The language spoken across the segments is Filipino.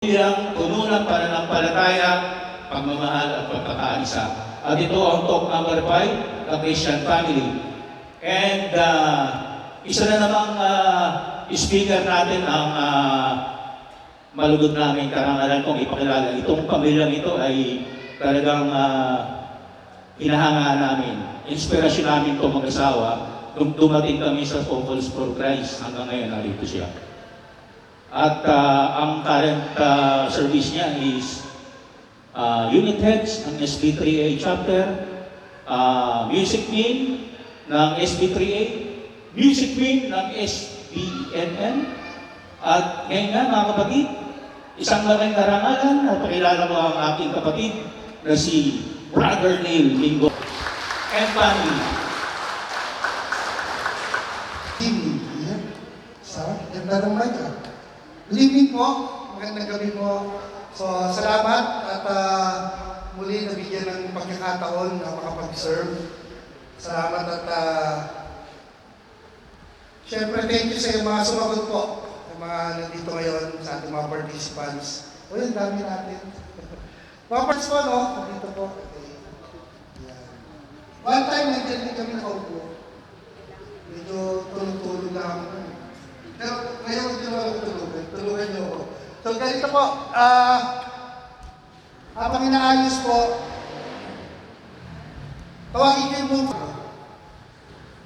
Bilang puno ng pananampalataya, pagmamahal at pagkakaisa. At ito ang talk number 5, the Christian family. And isa na namang speaker natin ang malugod namin karangalan kong ipakilala. Itong pamilyang ito ay talagang hinahanga namin. Inspirasyon namin itong mag-asawa nung dumating kami sa Focus for Christ. Hanggang ngayon narito siya. At ang current service niya is unit heads ng SB3A chapter, music team ng SB3A, music team ng SBNN, at ngayon nga mga kapatid, isang malaking karangalan at pakilala ko ang aking kapatid na si Brother Neil Mingo and family. Ganda ng mic ah. Good evening po, magandang gabi po. So, salamat at muli nabigyan ng pagkakataon na makapag-serve. Salamat at syempre thank you sa mga sumagot po, yung mga nandito ngayon sa ating mga participants. O yun, dami natin. Mga parts po, no? Nandito po. Okay. Yan. One time, nandiyan din kami nakaupo. Medyo tulog-tulog lang ako. Pero ngayon hindi naman ako tulugan niyo ako. So ganito po, habang inaayos po, tawagin niyo yung move.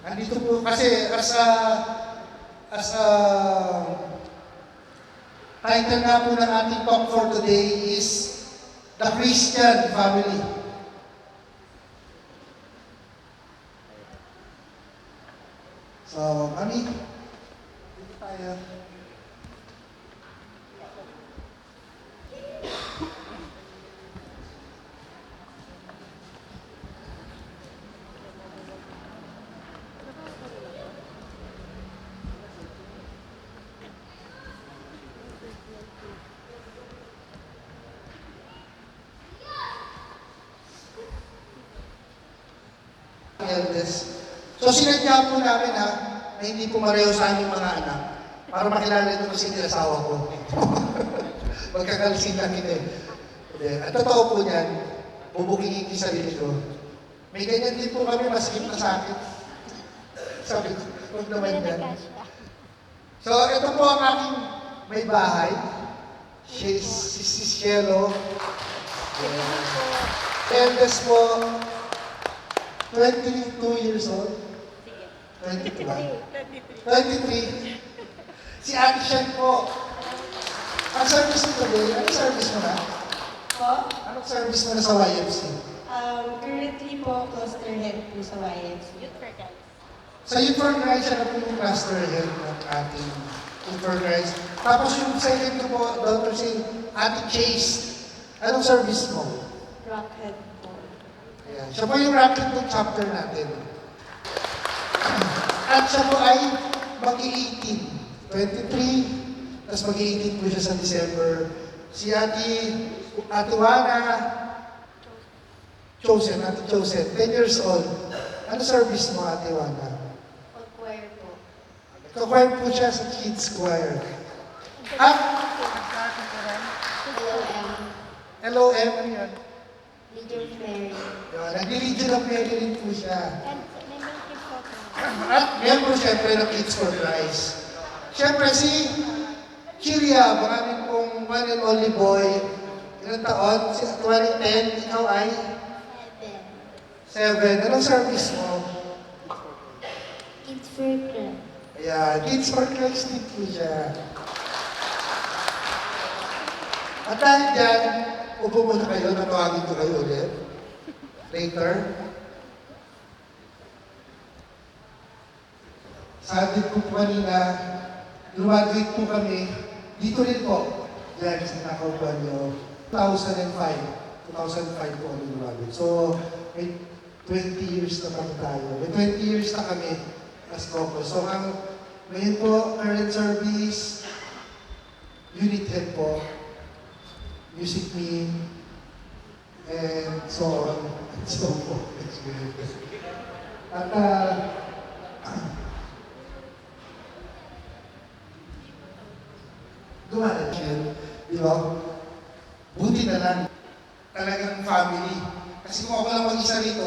Nandito po kasi as a title nga po ng ating talk for today is The Christian Family. So, Mami, tayo. So sinadya po namin na hindi po mareho sa aming mga anak para makilala ito kasi yung asawa ko. Magkakalisin lang kita eh. At totoo po niyan, bubukingin yung sarili ko. May ganyan din po kami, masikip na sa akin. Sabi ko, huwag naman yan. So ito po ang aking may bahay. Si Cielo. Eldest po, 22 years old. 23. Si Ate Shen po. Ang service mo today, anong service mo na? Po? Anong service mo na sa YFC? Currently po, cluster head po sa YFC. Youth for Guys. Sa Youth for Christ, siya na po yung cluster head ng ating Youth for Christ. Tapos yung second ko po, Dr. si Ate Chase. Anong service mo? Rockhead po. Ayan. Siya po yung Rocket Book chapter natin. At siya po ay mag-18. 23. Tapos mag-18 po siya sa December. Si Ate Wana, Chosen, 10 years old. Ano service mo, Ate Wana? Choir po. Choir po siya sa Kids Choir. At LOM, ano yan? Legion of Mary. Nag-Legion of Mary rin po siya. And may native po po. At member siyempre ng Kids for Christ. Siyempre si Chiria, maraming pong one and only boy. Ilang taon? 2010, ikaw ay? 7. Anong service mo? Kids for Club. Ayan, Kids for Christ din po siya. At dahil dyan, upo muna kayo, natawagin ko kayo ulit. Later. Sabi ko po kanina, graduate po kami, dito rin po, dyan sa nakaupuan nyo, 2005 po kami graduate. So, may 20 years na kami tayo. May 20 years na kami as couple. So, ngayon po, current service, unit head po, music team, and so on and so forth. At gumana siya, di ba? Buti na lang. Talagang family. Kasi kung ako lang mag-isa rito,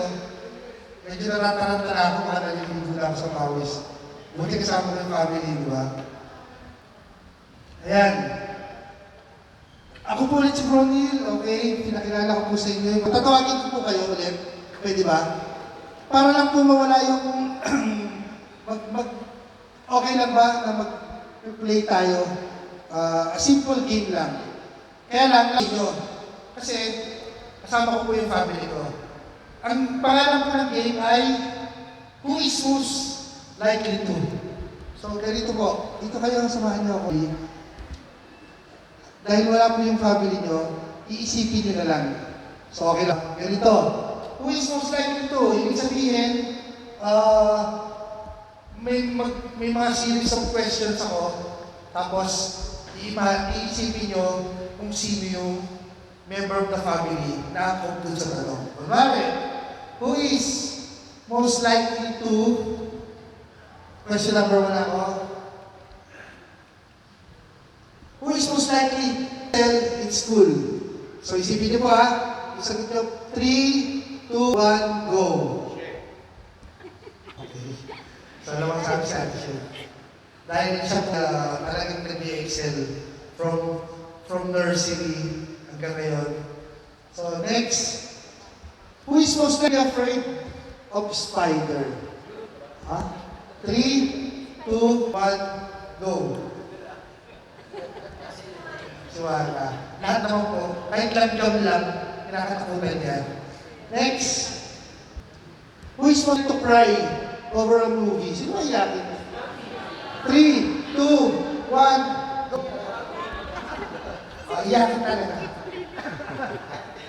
medyo natataranta na ako, baka naliligo na ako sa pawis. Buti kasama ko yung family, di ba? Ayan. Ako po ulit si Bronil, okay? Pinakilala ko po sa inyo. Tatawagin ko po kayo ulit. Pwede ba? Para lang po mawala yung okay lang ba na mag-play tayo? A simple game lang. Kaya lang inyo. Kasi kasama ko po yung family ko. Ang pangalan ko ng game ay Who is Most Likely To? So ganito po. Dito kayo, samahan niyo ako. Dahil wala po yung family nyo, iisipin nyo na lang. So okay lang. Ganito. Who is most likely to? Ibig sabihin, may mga series of questions ako. Tapos, iisipin nyo kung sino yung member of the family na ako dun sa tanong. Kunwari, who is most likely to? Question number 1 ako. Who is most likely to tell in school? So isipin niyo po ha. Isagot niyo, 3, 2, 1, go. Okay. So naman sabi sa atin. Dahil siya talagang nag-excel from nursery hanggang ngayon. So next, who is most likely afraid of spider? Ha? 3, 2, 1, go. Suwala. Lahat naman po, kahit langgam lang, kinakatakutan yan. Next. Who is going to cry over a movie? Sino ba iyakin? 3, 2, 1, go. Iyakin talaga.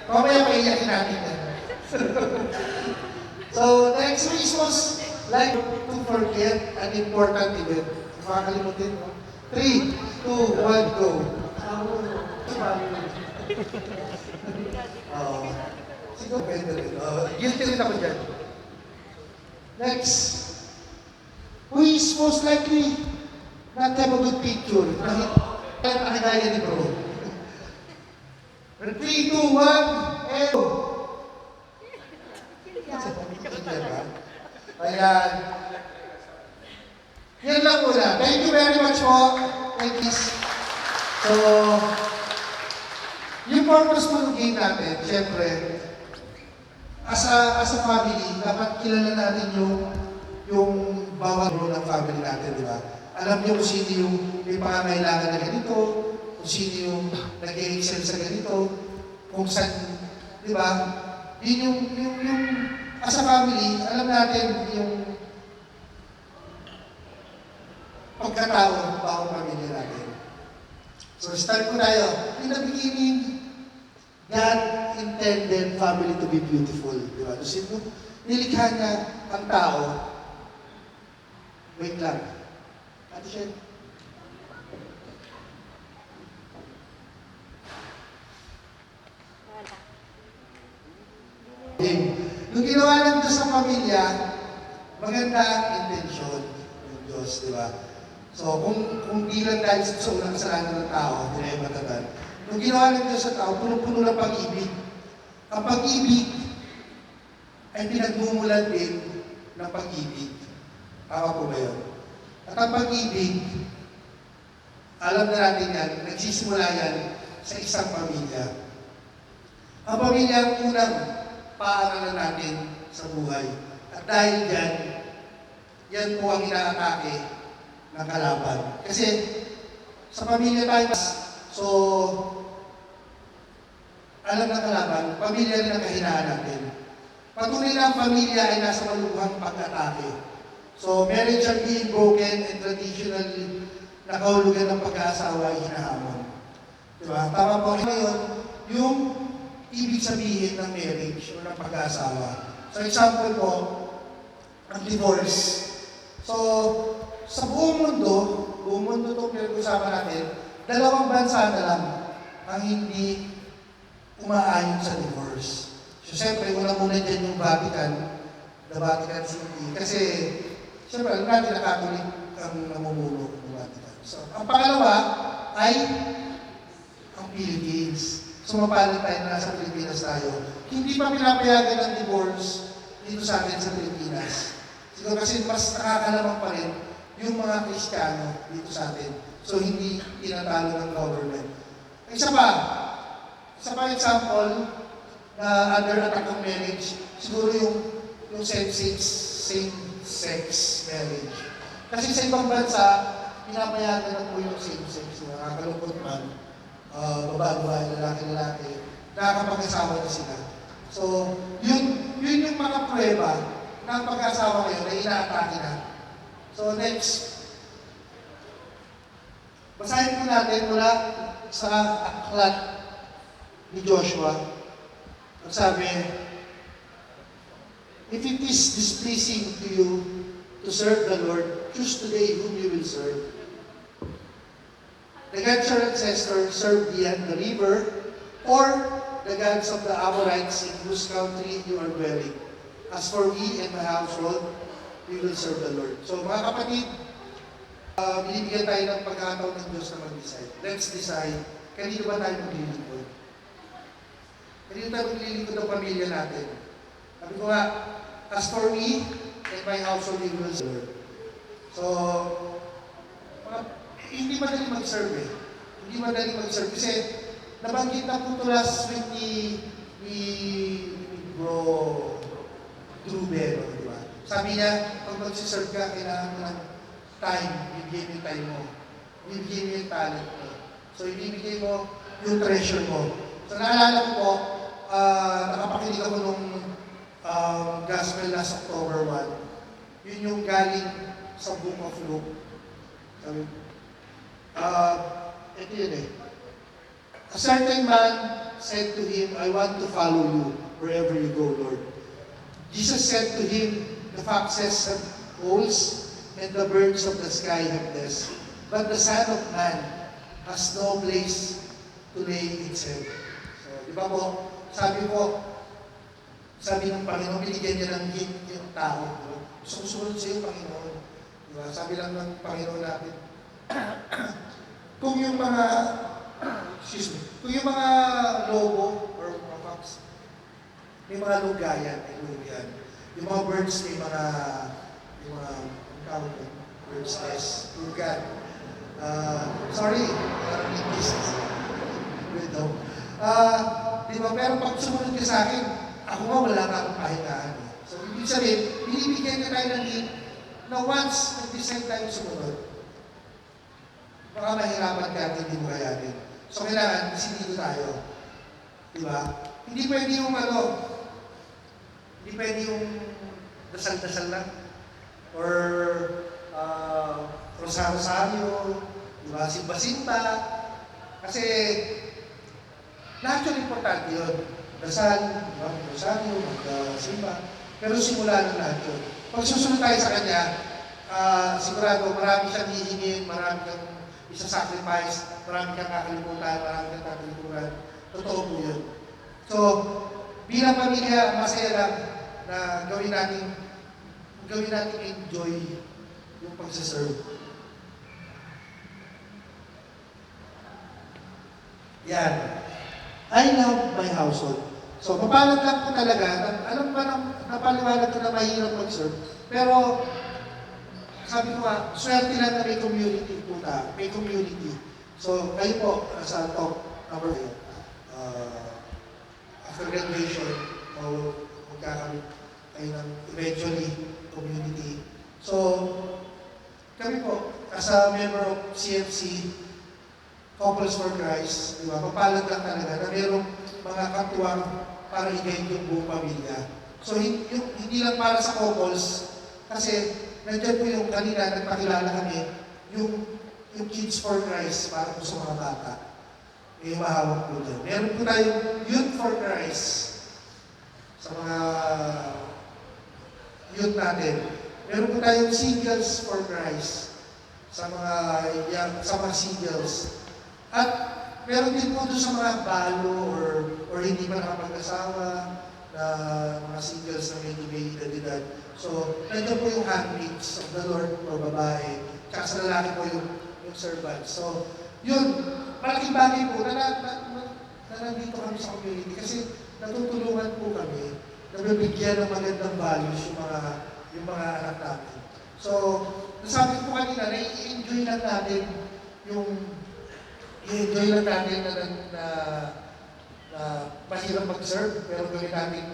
Mamaya maiyakin natin yan. So, next, who is most like to forget an important event? Makakalimutin mo. 3, 2, 1, go. Siguro pwede rin. Guilty rin ako dyan. Next. Who is most likely not have a good picture? Nakikaya ni bro. 3, 2, 1, and go. Ayan. Yan lang muna. Thank you very much po. Thank you. So, yung purpose po ng game natin, syempre, as a family, dapat kilala natin yung bawat role ng family natin, di ba? Alam niyo kung sino yung may pangangailangan na ganito, kung sino yung nag-excel sa ganito, kung saan, di ba? Yun yung as a family, alam natin yung pagkatao ng bawat pamilya natin. So start ko tayo. In the beginning, God intended family to be beautiful. Di ba? So, nilikha niya ang tao. Wait lang. Ate Shen. Nung ginawa ng Diyos ang pamilya, maganda ang intensyon ng Diyos, di ba? So, kung di lang dahil sa unang kasalanan ng tao, hindi na yung matatan. Nung ginawa ng Diyos sa tao, puno-puno ng pag-ibig. Ang pag-ibig ay pinagmumulan din ng pag-ibig. Tama po ba yun? At ang pag-ibig, alam na natin yan, nagsisimula yan sa isang pamilya. Ang pamilya ang unang paaralan natin sa buhay. At dahil dyan, yan po ang inaatake ng kalaban. Kasi sa pamilya tayo, so alam ng kalaban, pamilya rin ang kahinaan natin. Patuloy na ang pamilya ay nasa malubhang pag-atake. So marriage are being broken and traditionally nakahulugan ng pag-aasawa ay hinahamon. Diba? Tama po ngayon, yung ibig sabihin ng marriage o ng pag-aasawa. So example po, ang divorce. So, sa buong mundo itong pinag-usapan natin, 2 bansa na lang ang hindi umaayon sa divorce. So, siyempre, una-una dyan yung Vatican, the Vatican City. Kasi, siyempre, alam natin na Catholic ang namumuno ng Vatican. So, ang pangalawa ay ang Philippines. sumapalit tayo na nasa Pilipinas tayo. Hindi pa pinapayagan ng divorce dito sa atin sa Pilipinas. Siguro kasi mas nakakalamang pa rin yung mga Kristiyano dito sa atin. So hindi tinatalo ng government. Isa pa example na under attack ng marriage, siguro yung same-sex marriage. Kasi sa ibang bansa, pinapayagan na po yung same-sex. Nakakalungkot man, babae, lalaki, nakakapag-asawa na sila. So, yun yung mga pruweba ng pag-asawa ngayon na inaatake na. So, next. Basahin po natin mula sa aklat ni Joshua. Ang sabi, if it is displeasing to you to serve the Lord, choose today whom you will serve. The gods your ancestors served beyond the river, or the gods of the Amorites in whose country you are dwelling. As for me and my household, we will serve the Lord. So mga kapatid, binibigyan tayo ng pagkakataon ng Diyos na mag-decide. Let's decide, kanino ba tayo maglilingkod? Kanino tayo maglilingkod ng pamilya natin? Sabi ko nga, as for me and my household, we will serve. So, hindi madali mag-serve eh. Hindi madali mag-serve. Kasi, nabanggit na po ito last week ni Bro Drew Bero, di ba? Sabi niya, pag mag-serve ka, kailangan mo ng time. Bibigay mo yung time mo. Bibigay mo yung talent mo. So, ibibigay mo yung treasure mo. So, naalala ko po, nakapakinig ako nung gospel last October 1. Yun yung galing sa Book of Luke. Sabi, ito yun eh. A certain man said to him, I want to follow you wherever you go, Lord. Jesus said to him, the foxes have holes and the birds of the sky have nests, but the Son of Man has no place to lay its head. So, di ba po, sabi ng Panginoon, binigyan niya ng hint yung tao. Diba? Susunod sa iyo, Panginoon. Diba? Sabi lang ng Panginoon natin, kung yung mga lobo or mga fox, may mga lugayan, may lugayan. Yung mga birds, may mga birds nest, lugan. Sorry, parang English. Widow. Di ba, pero pag sumunod ka sa akin, ako nga wala nga akong pahingaan. So, ibig sabihin, binibigyan ka tayo ng hint na once nag-decide tayo sumunod, baka mahirapan ka at hindi mo kayanin. So, kailangan, disidido tayo. Di ba? Hindi pwede yung hindi pwede yung dasal-dasal lang. Or, rosaryo, di ba? Simba-simba. Kasi, lahat yun importante yun. Dasal, di ba? Rosaryo, magsimba. Pero simula ng lahat yun. Pag susunod tayo sa Kanya, sigurado, marami siyang hihingin, marami kang isa-sacrifice, marami kang kakalimutan, marami kang kakalimutan. Totoo po yun. So, bilang pamilya, masaya lang na gawin natin enjoy yung pagsaserve. Yan. I love my household. So, mapalad lang po talaga. Alam ba napaliwanag ko na mahirap mag-serve. Pero, sabi ko nga, swerte lang na may community po ta. May community. So, kayo po, sa top number 8, after graduation, magkakamit kayo ng eventually community. So, kami po, as a member of CFC, Couples for Christ, di ba? Mapalad lang talaga na mayroong mga katuwang para i-guide yung buong pamilya. So, hindi lang para sa couples, kasi nandiyan po yung kanina, nagpakilala kami, yung Kids for Christ para po sa mga bata. May mahawak po dyan. Meron po tayong Youth for Christ sa mga youth natin. Meron po tayong Singles for Christ sa mga singles. At meron din po doon sa mga balo or hindi pa nakapag-asawa na mga singles na medyo may edad. So, nandiyan po yung handmaids of the Lord o babae. Tsaka sa lalaki po yung servant. So, yun, malaking bagay po na nandito sa community kasi natutulungan po kami na bibigyan ng magandang values yung mga anak namin. So, nasabi ko kanina, na-enjoy lang natin i-enjoy lang natin na mahirap mag-serve, pero gawin natin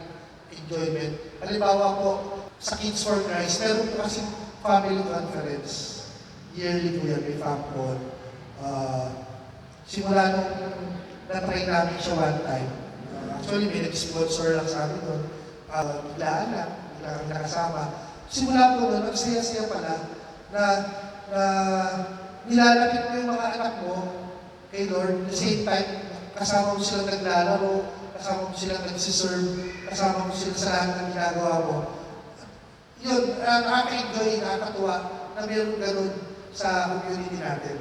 enjoyment. Halimbawa po, sa Kids for Christ, meron po kasi family conference. Yearly po yan, may FAMCON. Simula nung na-try namin siya one time. Actually, may nag-sponsor lang sa amin doon. Biglaan kami nakasama. Simula po doon, ang saya-saya pala na nilalapit mo yung mga anak mo kay Lord. At the same time, kasama mo silang naglalaro, kasama mo silang nagsiserve, kasama mo sila sa lahat ng ginagawa mo. Yun, nakaka-enjoy, nakakatuwa na mayroong ganun sa community natin.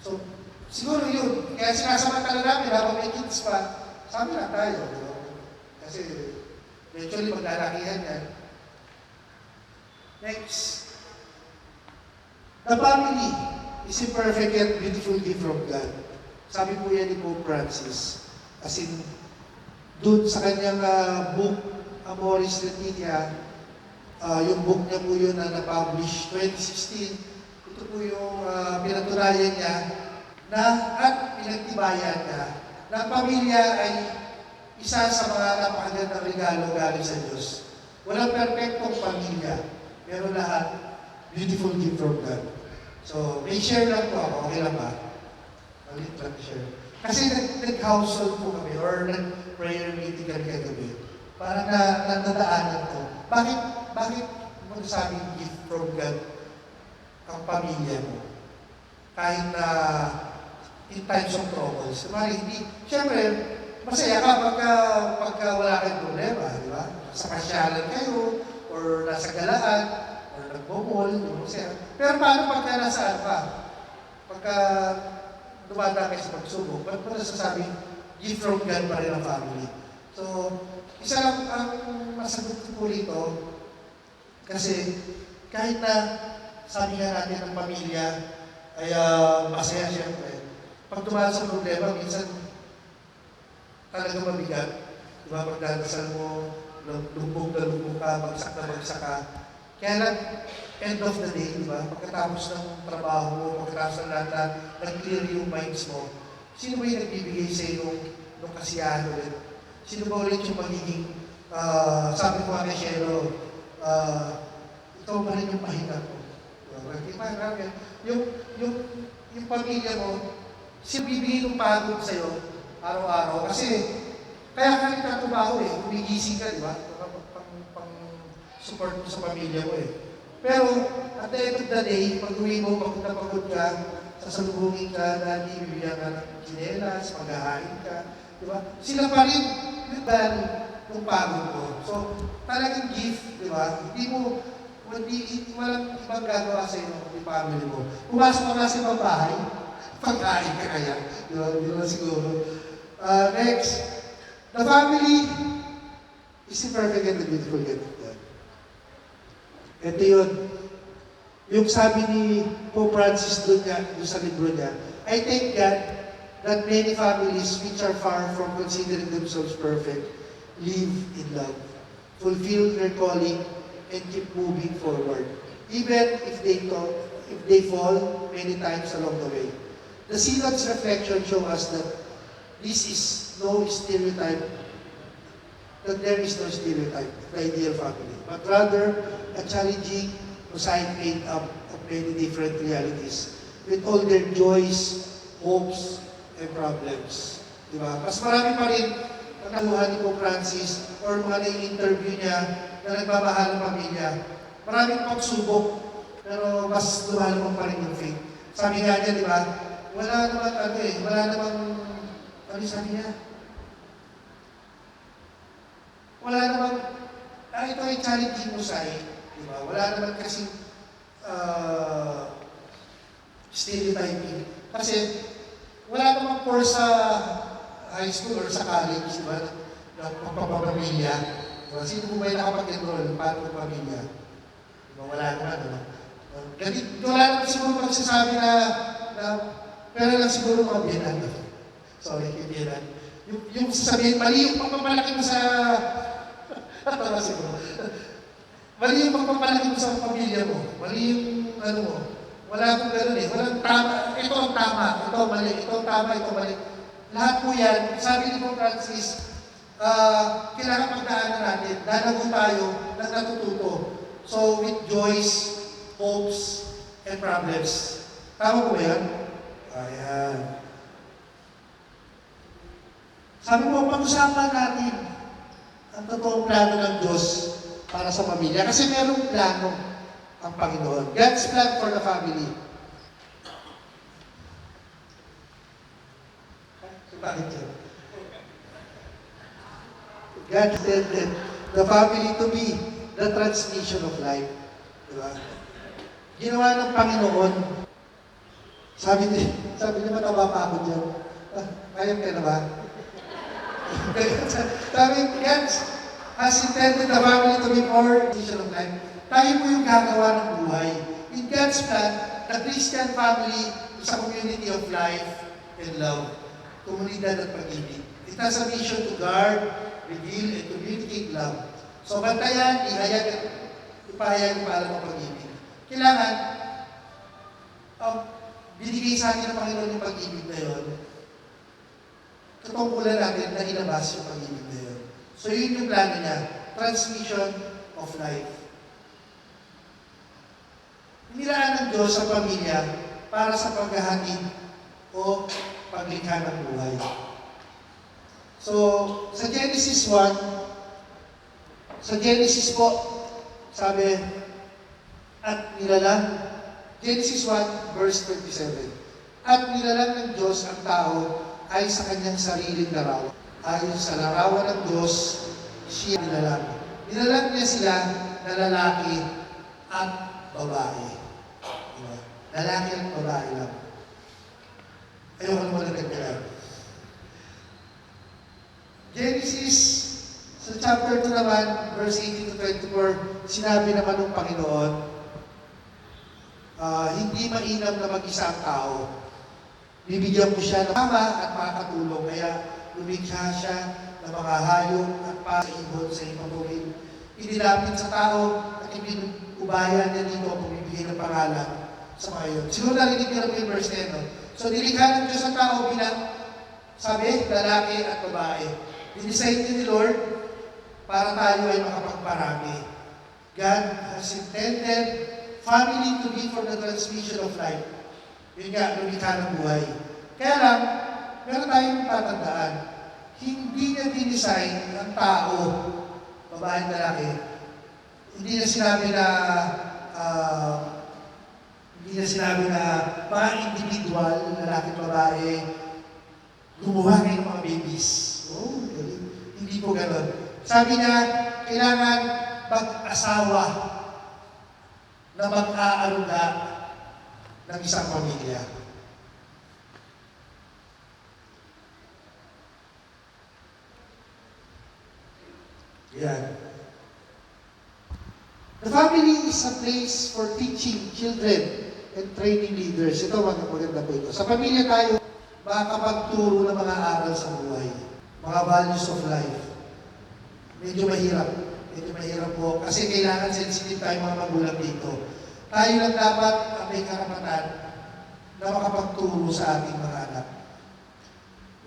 So, siguro yun. Kaya sinasamantala namin habang may kids pa, sabi na tayo. Kasi eventually maglalakihan yan. Next. The family is a perfect and beautiful gift from God. Sabi po yan ni Pope Francis. As in, dun sa kanyang book, Amoris Laetitia, yung book niya po yun na na-publish 2016, ito po yung pinatunayan niya at pinagtibayan niya na ang pamilya ay isa sa mga napakagandang regalo galing sa Diyos. Walang perfectong pamilya, pero lahat beautiful gift from God. So, may share lang po ako, okay lang ba? Malit lang share. Kasi nag-household po kami or nag-prayer meeting kami kagabi. Parang nadaanan ko. Bakit mo nasabing gift from God ang pamilya mo? Kahit na in times of troubles. Hindi, siyempre, masaya ka pagka wala kang problema, di ba? Sa pasyalan kayo, or nasa galaan, or nagmumol, masaya. Pero paano pagka nasa ano ka? Pagka dumadaan kayo sa pagsubok, ba't mo nasasabing gift from God pa rin ang family? So, isa lang ang masagot ko po rito, kasi kahit na sabi nga natin ng pamilya ay masaya siyempre, pag dumaan sa problema, minsan talaga mabigat. Diba? Pagdadasal mo, lumbog na lumbog ka, bagsak na bagsak ka. Kaya lang, end of the day, diba? Pagkatapos ng trabaho mo, pagkatapos ng lahat, nag-clear yung minds mo, sino ba yung nagbibigay sa iyo nung kasiyahan ulit? Sino ba ulit yung magiging, sabi ko nga kay Shero, ito ba rin yung pahinga ko? Yung pamilya mo, sino bibigay ng pagod sa'yo araw-araw? Kasi, kaya ka rin katubaho kumigising ka, di ba? Pang-support mo sa pamilya mo Pero, at the end of the day, pag uwi mo, pagod na pagod ka, sasalubungin ka, dati, bibigyan ka ng chinelas, maghahain ka, di ba? Sila pa rin yung dahil ng pagod mo. So, talagang gift, di ba? Walang ibang gagawa sa iyo ng family mo. Pumasok ka na sa ibang bahay, pagkain ka kaya. Di ba? Di ba siguro? Next, the family is the perfect and the beautiful gift of God. Ito yun. Yung sabi ni Pope Francis doon sa libro niya, I thank God that many families which are far from considering themselves perfect live in love, fulfill their calling, and keep moving forward, even if they fall many times along the way. The Synod's reflection shows us that this is no stereotype, that there is no stereotype of the ideal family, but rather a challenging mosaic made up of many different realities, with all their joys, hopes, and problems. Diba? Mas marami pa rin ang nakuha ni Pope Francis or mga na-interview niya na nagmamahal ng pamilya. Maraming pagsubok, pero mas lumalabang pa rin yung faith. Sabi nga niya, di ba? Wala namang, sabi niya? Wala namang, ito ay challenging mosaic, di ba? Wala naman kasing stereotyping. Kasi, wala namang course sa high school or sa college, di ba? Na pagpapamilya. Diba? Sino po ba yung nakapag-enroll? Paano ang pamilya? Diba? Wala naman, diba? Wala naman siguro magsasabi na pero lang siguro mga biyanan. Sorry, kaibigan. Yung sasabihin, mali yung pagpapalaki mo sa... Tama siguro. Mali yung pagpapalaki mo sa pamilya mo. Mali yung ano mo. Wala akong gano'n eh. Walang tama. Ito ang tama. Ito ang mali. Ito ang tama. Ito ang mali. Lahat po yan. Sabi ni Pope Francis, kailangan pagdaanan natin. Dalago tayo ng natututo. So, with joys, hopes, and problems. Tama po ba yan? Ayan. Sabi mo, pag-usapan natin ang totoong plano ng Diyos para sa pamilya. Kasi merong plano ang Panginoon. God's plan for the family. Bakit yan? God intended the family to be the transmission of life. Diba? Ginawa ng Panginoon. Sabi niya, mataba pa ako dyan. Kaya ka na ba? Sabi, God has intended the family to be more transmission of life. Tayo po yung gagawa ng buhay. In God's plan, the Christian family is a community of life and love. Komunidad at pag-ibig. It has a mission to guard, reveal, and communicate love. So, bantayan, ipahayag yung paalam ng pag-ibig. Kailangan, binigay sa atin ng Panginoon yung pag-ibig na yun. Katungkulan natin na ilabas yung pag-ibig na yun. So, yun yung plano niya. Transmission of life. Nilaan ng Diyos sa pamilya para sa paghahatid o paglikha ng buhay. So, sa Genesis 1, sa Genesis po, sabi, at nilalang, Genesis 1, verse 27, at nilalang ng Diyos ang tao ay sa kanyang sariling larawan. Ayon sa larawan ng Diyos, siya nilalang. Nilalang niya sila na lalaki at babae. Diba? Lalaki at babae lang. Ayoko naman nagkakalan. Genesis, sa chapter 2 naman, verse 18 to 24, sinabi naman ng Panginoon, hindi mainam na mag-isa ang tao. Bibigyan ko siya ng tama at makakatulong, kaya lumikha siya ng mga hayop at paibon sa ipabuhin. Inilapit sa tao at ibinubayan niya dito ang pumibigay ng pangalan sa mga yun. Siguro narinig niyo naman yung verse 10, no? So, nilikha ng Diyos ang tao bilang, sabi, lalaki at babae. Dinesign niya ni Lord para tayo ay makapagparami. God has intended family to be for the transmission of life. Yun nga, lumikha ng buhay. Kaya lang, meron tayong tatandaan. Hindi niya dinesign ang tao, babae at lalaki. Hindi niya sinabi na mga individual, lalaki at babae, gumawa kayo ng mga babies. Oh, hindi po gano'n. Sabi niya, kailangan mag-asawa na mag-aaruga ng isang pamilya. Yan. The family is a place for teaching children and training leaders. Ito, maganda po ito. Sa pamilya tayo, makakapagturo ng mga aral sa buhay. Mga values of life. Medyo mahirap. Medyo mahirap po. Kasi kailangan sensitive tayo mga magulang dito. Tayo lang dapat ang may karapatan na makapagturo sa ating mga anak.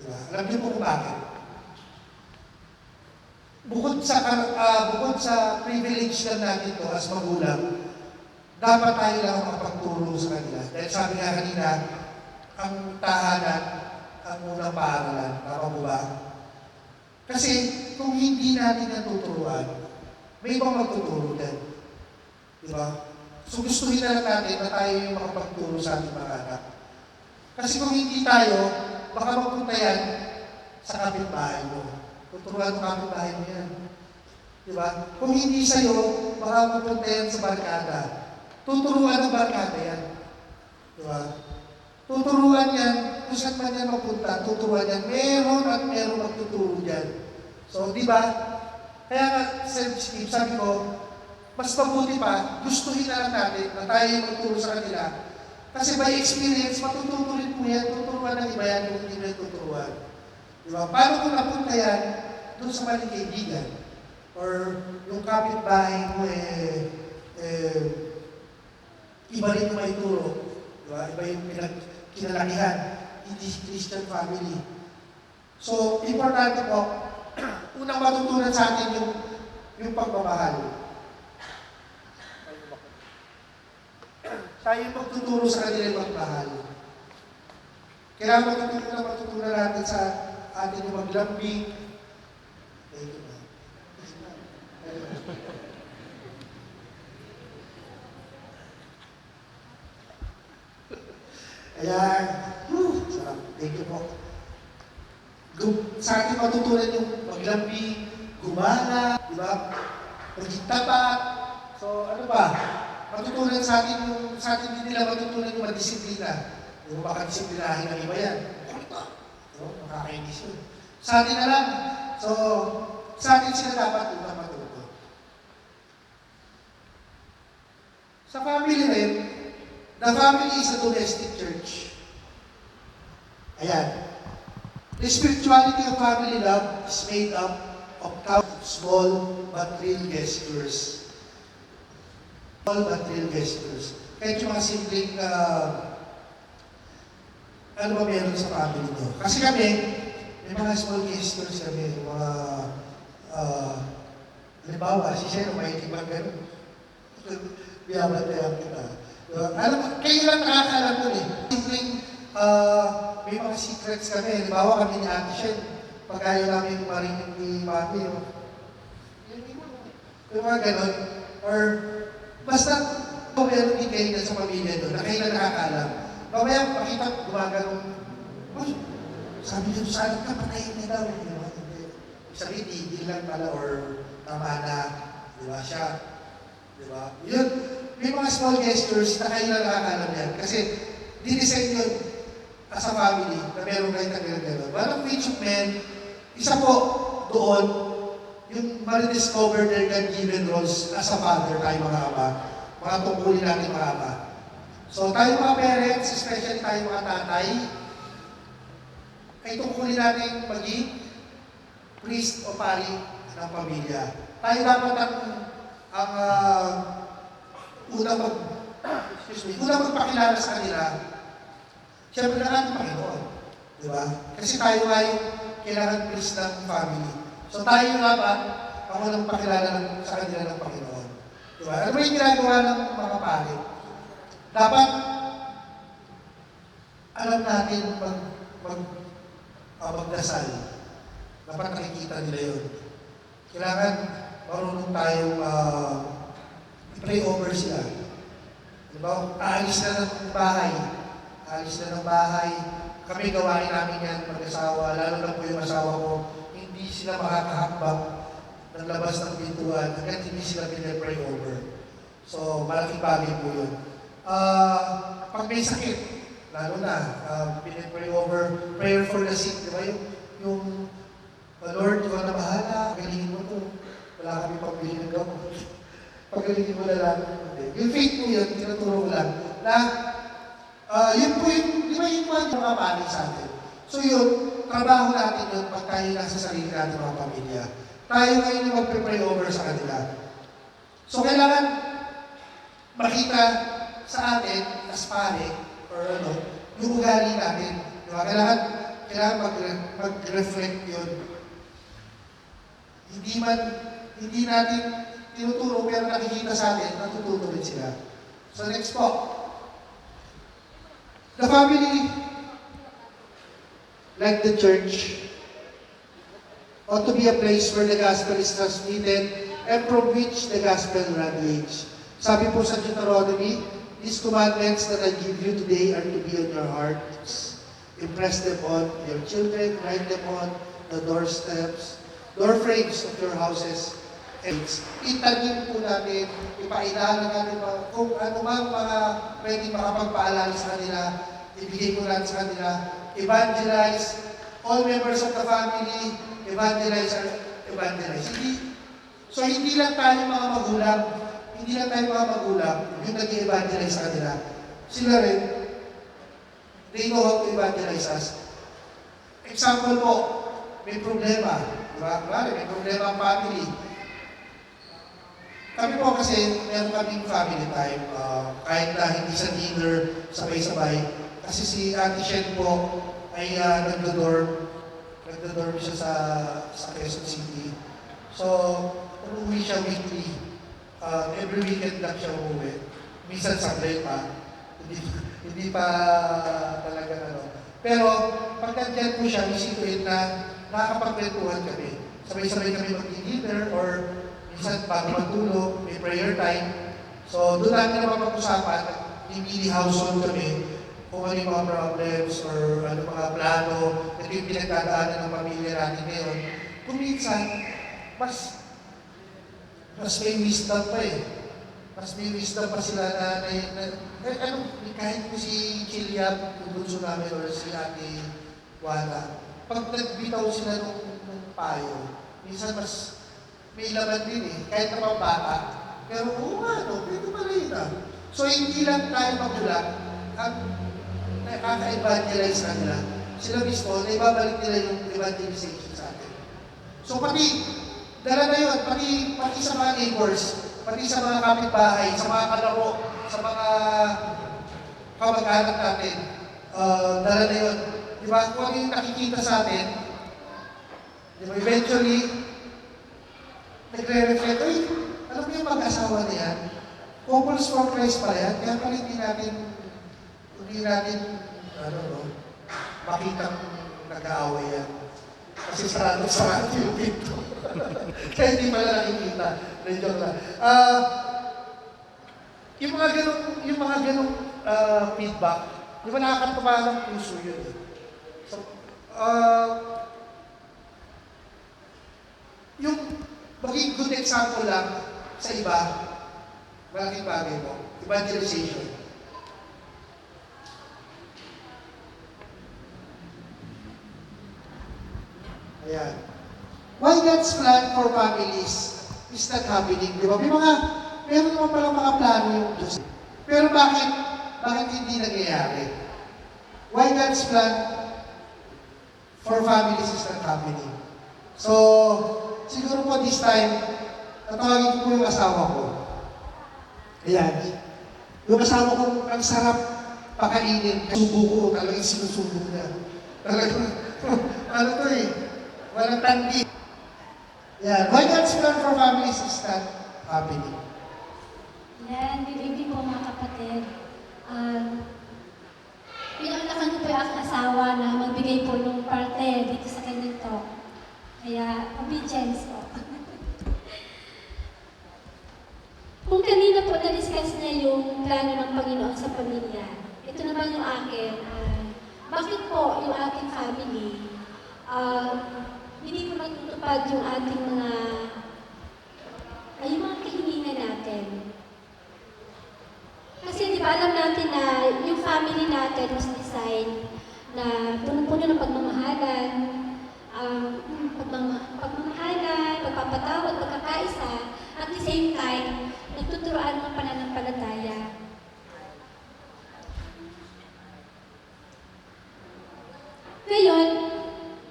Diba? Alam niyo po kung bakit? Bukod sa privilege lang natin ito as magulang, dapat tayo lang makapagturo sa kanila. Dahil sabi nga kanina, ang tahanan, ang unang paaralan. Tama po ba? Kasi kung hindi natin natuturuan, may ibang magtuturo din. Diba? So gustuhin na lang natin na tayo yung makapagturo sa ating mga anak. Kasi kung hindi tayo, baka magpunta yan sa kapitbahay mo. Tuturuan mo kapitbahay mo yan. Diba? Kung hindi sa'yo, baka magpunta yan sa barkada. Tuturuan ng barkada yan. Diba? Tuturuan yan, kung saan man yan mapunta, tuturuan yan. Meron at meron magtuturo dyan. So, di ba? Kaya nga, sensitive, sabi ko, mas mabuti pa, gustuhin na lang natin na tayo yung magturo sa kanila. Kasi by experience, matututo rin po yan, tuturuan ng iba yan kung hindi na tuturuan. Di ba? Paano kung napunta yan doon sa maling kaibigan? Or yung kapitbahay mo iba rin yung may turo. Di ba? Iba yung kinalakihan. Hindi Christian family. So, importante po, unang matutunan sa atin yung pagmamahal. Tayo yung magtuturo sa kanila yung pagmamahal. Kailangan matutunan natin sa atin yung maglambing. Thank you, ma'am. Ayan. Sarap. Thank you po. Sa atin matutunan yung maglambing, gumana, di ba? Maging tapat. So, ano ba? Matutunan sa atin din nila matutunan yung madisiplina. Yung baka disiplinahin ng iba yan. So, makakainis yun. Sa atin na lang. So, sa atin sila dapat unang matuto. Sa family rin, the family is a domestic church. Ayan. The spirituality of family love is made up of small but real gestures. Small but real gestures. Kahit yung mga simpleng ano ba meron sa family nyo? Kasi kami, may mga small gestures kami, yung mga, halimbawa, si Seno, may ibang gano'n. Biyaban-biyaban kita. Alam, kayo lang nakakaalam nun eh. Simpleng, may mga secrets kami. Halimbawa kami ni Ate Shen, pag ayaw namin marinig ni Mami, yung mga gano'n. Or, basta, meron din kayo sa pamilya doon, na kayo lang nakakaalam. Mamaya, pakita, gumagalong, uy, sabi nyo sa anak ka, patayin niya daw. Sabi, tigil lang pala or tama na, di ba siya? Di ba? Yun, may mga small gestures na kayo lang nakakalam yan. Kasi, dinesign yun as a family na meron kayo gano'n. One of which men, isa po doon, yung ma-rediscover their God-given roles as a father, tayo mga ama, mga tungkulin natin mga ama. So tayo mga parents, especially tayo mga tatay, ay tungkulin natin maging priest o pari ng pamilya. Tayo dapat ang unang magpakilala sa kanila, siyempre na ating Panginoon. Di ba? Kasi tayo nga yung kailangan priest ng family. So tayo nga ba ang unang pakilala sa kanila ng Panginoon? Di ba? Ano ba yung ginagawa ng mga pari? Dapat alam natin magdasal. Dapat nakikita nila yun. Kailangan marunong tayong i-pray over sila. Diba? Aalis na ng bahay. Aalis na ng bahay. Kami gawain namin yan mag-asawa. Lalo na po yung asawa ko, hindi sila makakahakbang ng labas ng pintuan hanggang hindi sila pinag-pray over. So, malaking bagay po yun. Pag may sakit, lalo na, pinag-pray over, prayer for the sick, di ba? Yung Lord, ikaw na bahala, pagalingin mo to. Wala kami pambili ng gamot. Pagalingin mo na lang. Yung faith po yun, tinuturo ko lang, na yun po yung, di ba yung mga panig sa atin? So yun, trabaho natin yun pag tayo nasa sarili natin mga pamilya. Tayo ngayon yung magpe-pray over sa kanila. So kailangan makita sa atin, as pare, or ano, yung ugali natin. Diba? Kailangan mag-reflect yun. Hindi natin tinuturo, pero nakikita sa atin, natututo rin sila. So next po. The family, like the church, ought to be a place where the gospel is transmitted and from which the gospel radiates. Sabi po sa Deuteronomy, these commandments that I give you today are to be on your hearts. Impress them on your children, write them on the doorsteps, door frames of your houses. And itanim po natin, ipailalan natin kung ano man mga pwede makapagpaalala sa kanila, ibigay po natin sa kanila, evangelize, all members of the family, evangelize. So hindi lang tayo mga magulang, yung nag-evangelize sa kanila. Sila rin, they know how to evangelize us. Example po, may problema. Diba? Kunwari, may problema ang family. Kami po kasi, meron kaming family time. Kahit na hindi sa dinner, sabay-sabay. Kasi si Ate Shen po ay nagdo-dorm. Nagdo-dorm siya sa Quezon City. So, umuwi siya weekly. Every weekend lang siya umuwi. Minsan Sunday pa. Hindi pa talaga ano. Pero, pag nandyan po siya, isipin na nakakapagkwentuhan kami. Sabay-sabay kami mag-dinner or minsan bago matulog, may prayer time. So, doon namin na mapag-usapan, mini household kami, kung ano yung mga problems or ano mga plano, ito yung pinagdadaanan ng pamilya natin ngayon. Kung minsan, mas may wisdom pa eh. Mas may wisdom pa sila kahit po si Chilia, yung bunso namin, or si Ate Wala, pag nagbitaw sila nung payo, minsan mas may laman din eh, kahit na mga bata. Pero oo nga, no, pwede pala yun ah. So hindi lang tayo magulang, ang nakaka-evangelize na nila. Sila mismo, naibabalik nila yung evangelization sa atin. So pati, dala na yun, pati sa mga neighbors, pati sa mga kapitbahay, sa mga kalaro, sa mga kamag-anak natin, dala na yun. Di ba? Kung ano yung nakikita sa atin, di ba, eventually, nagre-reflect, ay, alam mo yung mag-asawa na yan? Couples for Christ pala yan, kaya pala hindi natin, makitang nag-aaway yan. Kasi sarado yung pinto. Kaya hindi pala nakikita. Medyo lang. Yung mga ganong feedback, di ba nakakatuma ng puso yun eh. So, yung maging good example lang sa iba, malaking bagay mo, evangelization. Ayan. Why God's plan for families is not happening? Di ba? Meron naman palang mga plano yung Diyos. Pero bakit hindi nangyayari? Why God's plan for families is not happening? So, siguro po this time, tatawagin ko po yung asawa ko. Ayan. Yung asawa ko, ang sarap pakainin. Subo ko, talagang sinusubo niya. Talagang, ano to eh, walang tanggi. Yan. Why God's plan for families is not happening? Yan, bibigyan po mga kapatid. Pinakalakan ko po yung aking asawa na magbigay po ng parte dito sa kanyang talk. Kaya, obedience po. Kung kanina po na-discuss na yung plano ng Panginoon sa pamilya, ito naman yung akin. Bakit po yung aking family, hindi po matutupad yung ating yung mga kahilingan natin? Kasi di ba alam natin na yung family natin was designed na punong-puno ng pagmamahalan, pagpapatawad, pagkakaisa, at the same time, nagtuturoan ng pananampalataya. Ngayon,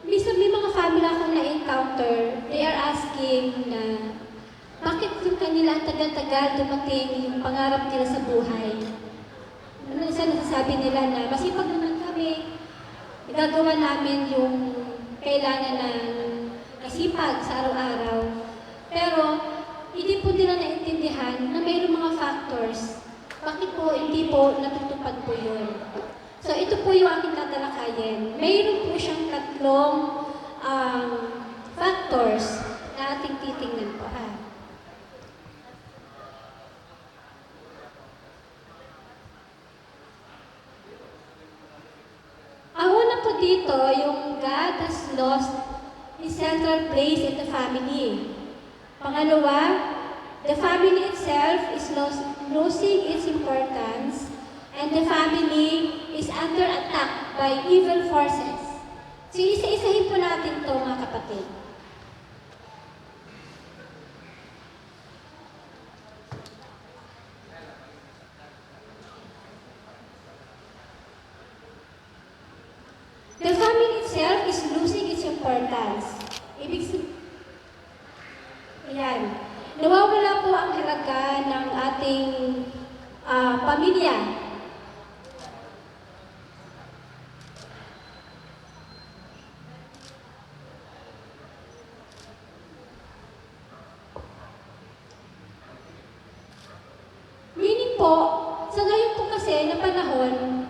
minsan may mga family akong na-encounter, they are asking na bakit yung kanila ang tagal-tagal dumating yung pangarap nila sa buhay. Minsan nasasabi nila na masipag naman kami, igagawa namin yung kailangan ng kasipag sa araw-araw. Pero hindi po nila naintindihan na mayroong mga factors. Bakit po hindi po natutupad po yun? So ito po yung aking tatalakayin. Mayroon po siyang tatlong factors na ating titingnan po. Ang una po dito, yung God has lost His central place in the family. Pangalawa, the family itself is losing its importance, and the family is under attack by evil forces. So, isa-isahin po natin ito, mga kapatid. The family itself is losing its importance. importance. Ayan. Nawawala po ang halaga ng ating pamilya. Meaning po, sa ngayon po kasi na panahon,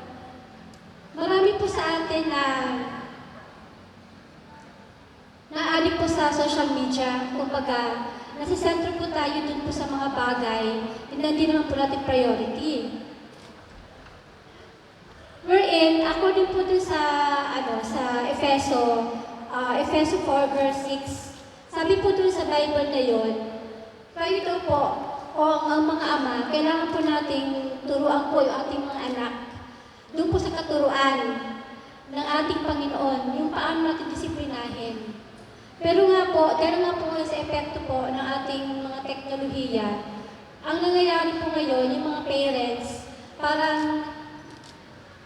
marami po sa atin na naaalik po sa social media. Kumbaga, nasa sentro po tayo dun po sa mga bagay na hindi naman po natin priority. Wherein, according po dun sa, sa Efeso 4 verse 6, sabi po dun sa Bible na yun, kayo daw po, o ang mga ama, kailangan po nating turuan po yung ating mga anak doon po sa katuruan ng ating Panginoon, yung paano natin disiplinahin. Pero nga po, dahil nga po sa epekto po ng ating mga teknolohiya, ang nangyayari po ngayon, yung mga parents, parang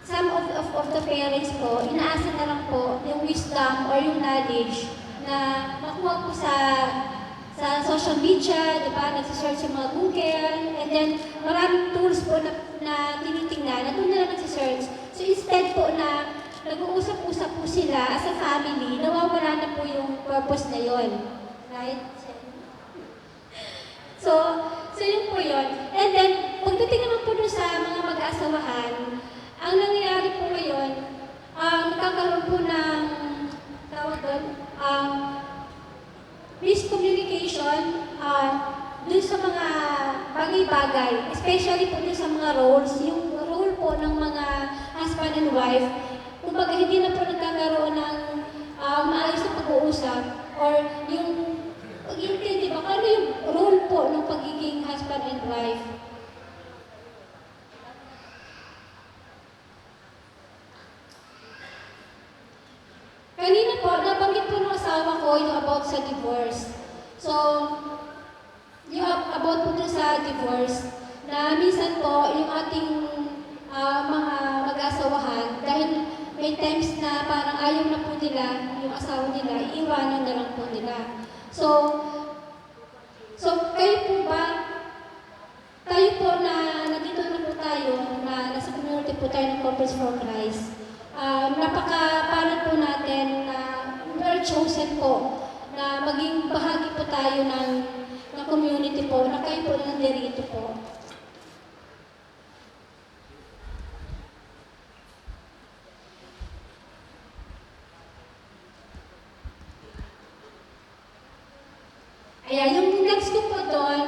some of the parents po, inaasa na lang po yung wisdom or yung knowledge na makuha po sa social media, di ba? Nagsisearch sa mga Google, and then maraming tools po na tinitingnan, na doon na lang nagsisearch. So instead po na nag-uusap-usap po sila as a family, nawawala na po yung purpose na yon. Right? So yun po yun. And then, pagdating naman po doon sa mga mag-aasawahan, ang nangyayari po ngayon, nagkakaroon po ng, tawag doon, miscommunication dun sa mga bagay-bagay, especially po dun sa mga roles, yung role po ng mga husband and wife, kumbaga hindi na po nagkakaroon ng maayos na pag-uusap or yung pag-intindi ba, ano yung role po ng pagiging husband and wife. Kanina po, nabanggit po ng asawa ko yung about sa divorce. So, yung about po sa divorce, na minsan po, yung ating mga mag-asawahan, dahil may times na parang ayaw na po nila, yung asawa nila, iiwanan na lang po nila. So kayo po ba, tayo po na nandito na po tayo, na nasa community po tayo ng Corpus for Christ, napaka-palad po natin na we are chosen po na maging bahagi po tayo ng community po, na kayo po na nandirito po. Ayan, yung next ko po doon,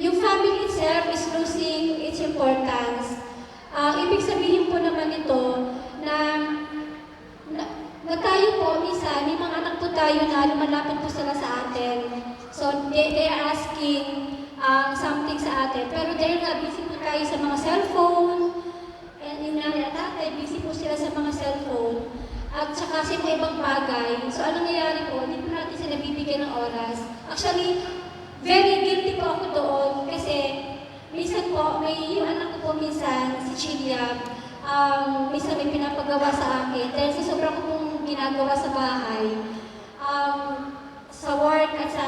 yung family itself is losing its importance. Ibig sabihin po naman ito na tayo po, minsan, may mga anak po tayo na lumalapit po sila sa atin. So, they are asking something sa atin. Pero dahil nga, busy po tayo sa mga cellphone, and yung nanay at tatay, busy po sila sa mga cellphone, at saka sa mga ibang bagay. So, anong nangyayari po, hindi po natin sila bibigyan ng oras. Actually, very guilty po ako doon kasi minsan po, yung anak ko po minsan, si Chilia, minsan may pinapagawa sa akin. Dahil sa sobrang ko pong ginagawa sa bahay, sa work at sa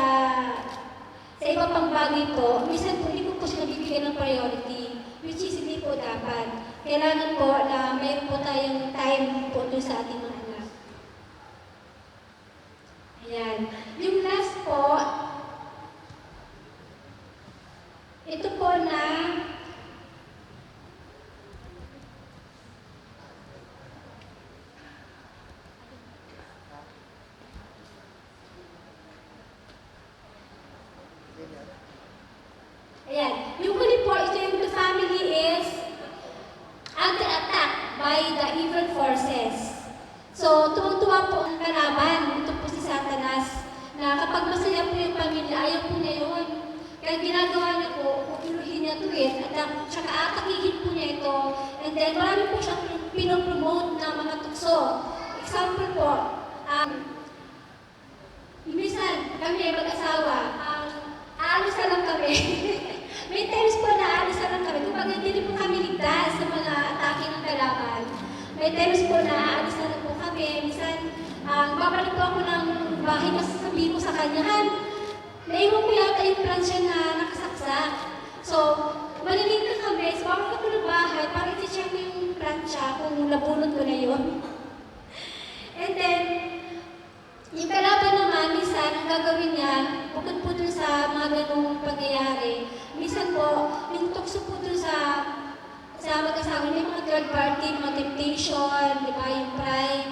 iba pang bagay po, minsan po hindi ko po sila bibigyan ng priority, which is hindi po dapat. Kailangan po na mayroon po tayong time po doon sa ating mga anak. Ayan. Yung last po, ito po na ayan. Yung huli po, ito yung the family is under attack by the evil forces. So, tuwang-tuwa po ang kalaban. Ito po si Satanas na kapag masaya po yung pamilya, ayaw po niya yun. Kaya ginagawa niya po, pupiluhin niya ito at saka atakihin po niya ito. And then, marami po siyang pinopromote na mga tukso. Example po, minsan kami mag-asawa, aalis na lang kami. May times po na aalis na lang kami. Kung hindi po kami ligtas sa mga akin ang kalaban. May times po na aalis na po kami. Minsan, babalik po ako ng bahay kasi sabihin ko sa kanya, Han, naiwan ko yata yung plansya na nakasaksak. So, malilink na kami. So, babalik ako ng bahay para i-check ko yung plansya kung nabunot ko na yun. And then, yung kalaban naman, minsan, ang gagawin niya, bukod po dun sa mga ganung pangyayari, minsan po, yung tukso po dun sa mag-asawa, may mga third party, mga temptation, di ba, yung pride,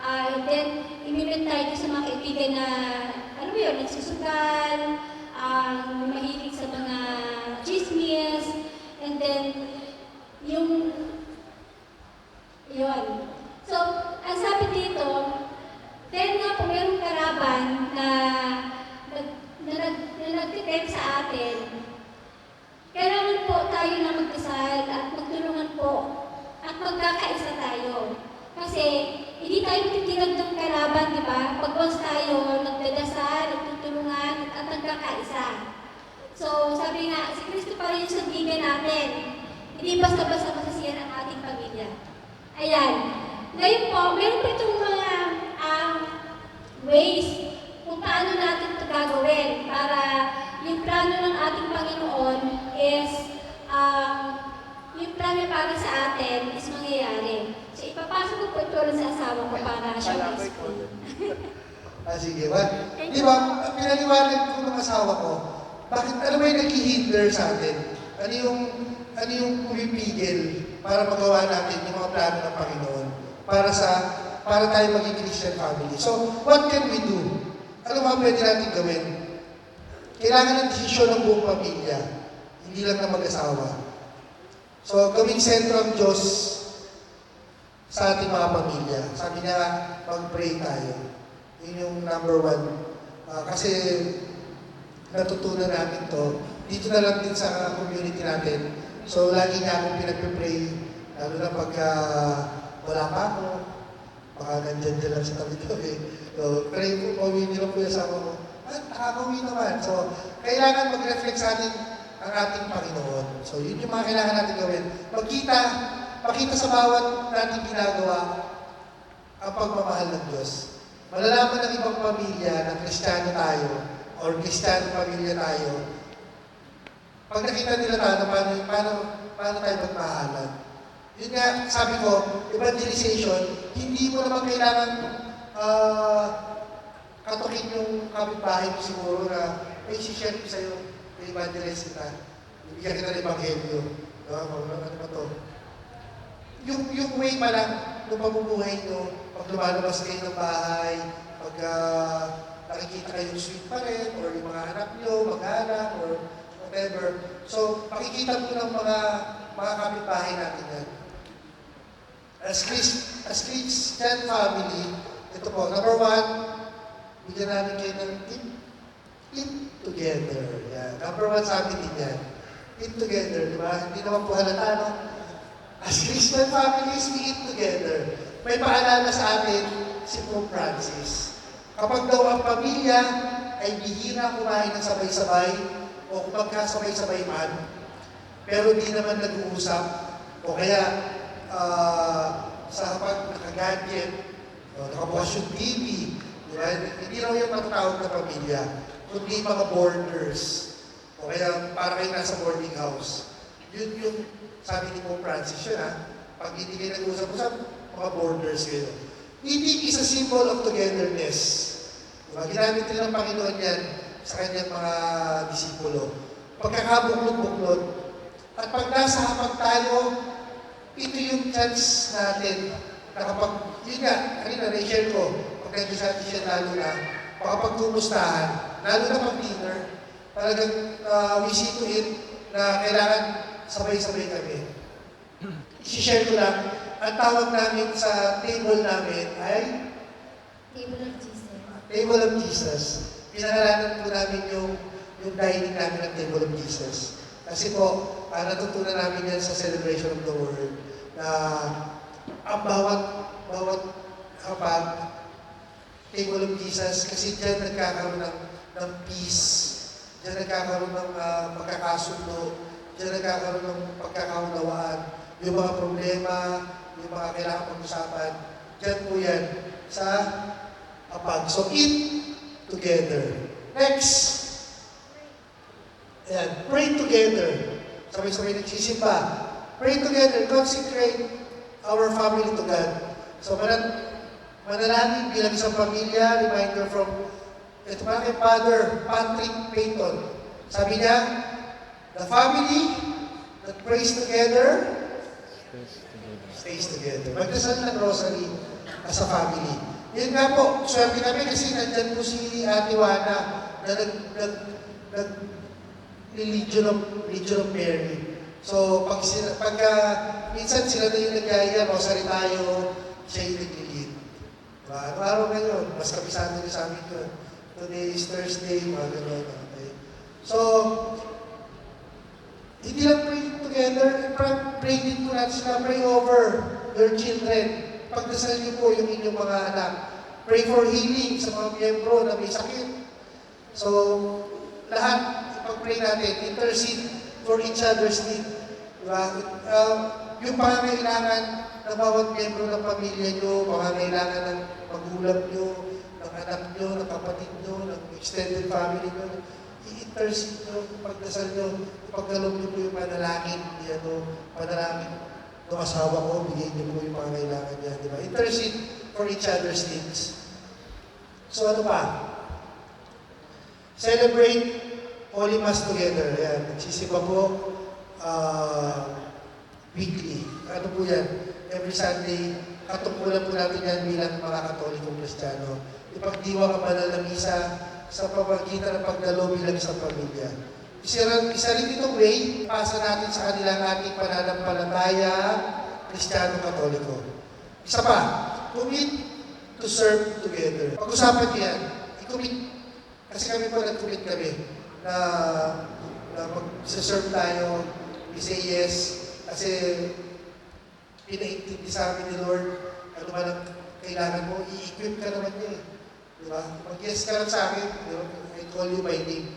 and then, imimentay ko sa mga kaibigan na, ano ba yun, nagsusugal, mahilig sa mga chismis, and then, yun. So, ang sabi dito, then nga po, mayroong karaban na nag-titend sa atin. Kailangan po tayo na magdasal at magtulungan po at magkakaisa tayo. Kasi hindi tayo titinag ng kalaban, di ba? Pag once tayo nagdadasal, nagtutulungan at nagkakaisa. So, sabi nga, si Kristo pa rin yung sandigan natin. Hindi basta-basta masasiyan ang ating pamilya. Ayan. Ngayon po, meron po itong mga ways kung paano natin ito gagawin para yung plano ng ating Panginoon is yung plano para sa atin is mangyayari. So, ipapasok ko po ito ulit sa asawa ko para siya ma-explain. Sige, di ba, pinaliwanag ko ng asawa ko, bakit, ano ba yung nag-hinder sa atin? Ano yung pumipigil para magawa natin yung mga plano ng Panginoon para tayo maging Christian family. So, what can we do? Ano ba pwede natin gawin? Kailangan ng desisyon ng buong pamilya, hindi lang ng mag-asawa. So, gawing sentro ang Diyos sa ating mga pamilya. Sabi niya, mag-pray tayo. Yun yung number one. Kasi natutunan namin to. Dito na lang din sa community natin. So, lagi nga akong pinagpipray, lalo na pagka wala pa ako, baka nandyan din lang sa tabi-tabi. So, pray po, pauwi nila po yung asawa ko. Nakakauwi naman. So, kailangan mag-reflect sa atin ang ating Panginoon. So, yun yung mga kailangan natin gawin. Pakita sa bawat nating ginagawa ang pagmamahal ng Diyos. Malalaman ng ibang pamilya na Kristiyano tayo or Kristiyano pamilya tayo. Pag nakita nila tayo, paano tayo magmahalan? Yun nga, sabi ko, evangelization, hindi mo naman kailangan katukin yung kapitbahay mo siguro na may share ko sa'yo, may evangelize kita. Ibigyan kita ng ebanghelyo. Ano ba to? Yung way pa lang, nung pamumuhay nyo, pag lumalabas kayo ng bahay, pag nakikita kayong sweet pa rin, or yung mga anak nyo, mag-anak, or whatever. So, pakikita mo ng mga kapitbahay natin yan. As Christian family, ito po, number one, bigyan namin kayo ng team together. Yan. Number one sa amin din yan. Team together, di ba? Hindi naman po halata, no? As Christian families, we eat together. May paalala sa atin si Pope Francis. Kapag daw ang pamilya ay bihira kumain ng sabay-sabay o kung magkasabay-sabay man, pero di naman nag-uusap o kaya sa kapag nakagadget, nakabukas yung TV, diba? Hindi raw yung matatawag na pamilya, kundi mga boarders o kaya para kayo nasa boarding house. Yun yung sabi ni Pope Francis yun, pag hindi kayo nag-usap-usap, mga boarders kayo. Itik is a symbol of togetherness. Diba? Ginamit rin ng Panginoon yan sa kanyang mga disipulo. Pagkakabuklod-buklod. At pag nasa hapag tayo, ito yung chance natin na kapag, yun nga, kanina na-share ko, pag nandun sa atin siya lalo na, makapagkumustahan, lalo na pag dinner, talagang we see to it na kailangan sabay-sabay kami. I-share ko lang, ang tawag namin sa table namin ay Table of Jesus. Table of Jesus. Pinangalanan po namin yung dining namin ng Table of Jesus. Kasi po, natutunan namin yan sa Celebration of the Word na ang bawat kapag Table of Jesus, kasi dyan nagkakaroon ng peace, dyan nagkakaroon ng pagkakasundo, dyan nagkakaroon ng pagkakaunawaan. yung mga problema, yung mga kailangan pag-usapan, dyan po yan sa APAG. So, eat together. Next. Ayan, pray together. Sabay-sabay nagsisimba. Pray together, consecrate our family to God. So, manalangin bilang isang pamilya, reminder from ito pa kay Father Patrick Payton. Sabi niya, the family that prays together stays together. Magdasal ng rosary as a family. Yun nga po, swerte kami kasi nandyan po si Ate Wana na Legion of Mary. So, minsan sila na yung nagaya, rosary tayo, siya yung nag-lead. Diba? Ano araw ngayon? Mas kabisado niyo sa amin yun. Today is Thursday, mga gano'n. Okay. So, hindi lang pray together, pray din po natin sila, pray over your children. Pagdasal niyo po yung inyong mga anak. Pray for healing sa mga miyembro na may sakit. So, lahat, ipag-pray natin, intercede for each other's need. Diba? Yung pangangailangan ng bawat miyembro ng pamilya nyo, pangangailangan ng magulang nyo, ng anak nyo, ng kapatid nyo, ng extended family nyo, i-intercede nyo, pagdasal nyo, ipagdalog nyo po yung panalangin, panalangin ng asawa ko, bigay nyo po yung pangangailangan niya. Diba? Intercede for each other's needs. So ano pa? Celebrate Holy Mass together. Ayan, nagsisimba po weekly. Ano po yan? Every Sunday, katungkulan po natin yan bilang mga Katolikong Kristiyano. Ipagdiwa ang banal na misa sa pamagitan ng pagdalo bilang isang pamilya. Isa rin itong way, pasa natin sa kanila ang ating pananampalataya, Kristiyano Katoliko. Isa pa, commit to serve together. Pag-usapan niyo yan. I-commit. Kasi kami po nag-commit kami na mag-serve tayo. We say yes. Kasi pinaintindi sa amin ni Lord, ano man ang kailangan mo, i-equip ka naman niya eh. Diba? Mag-yes ka lang sa akin. Diba? I call you by name.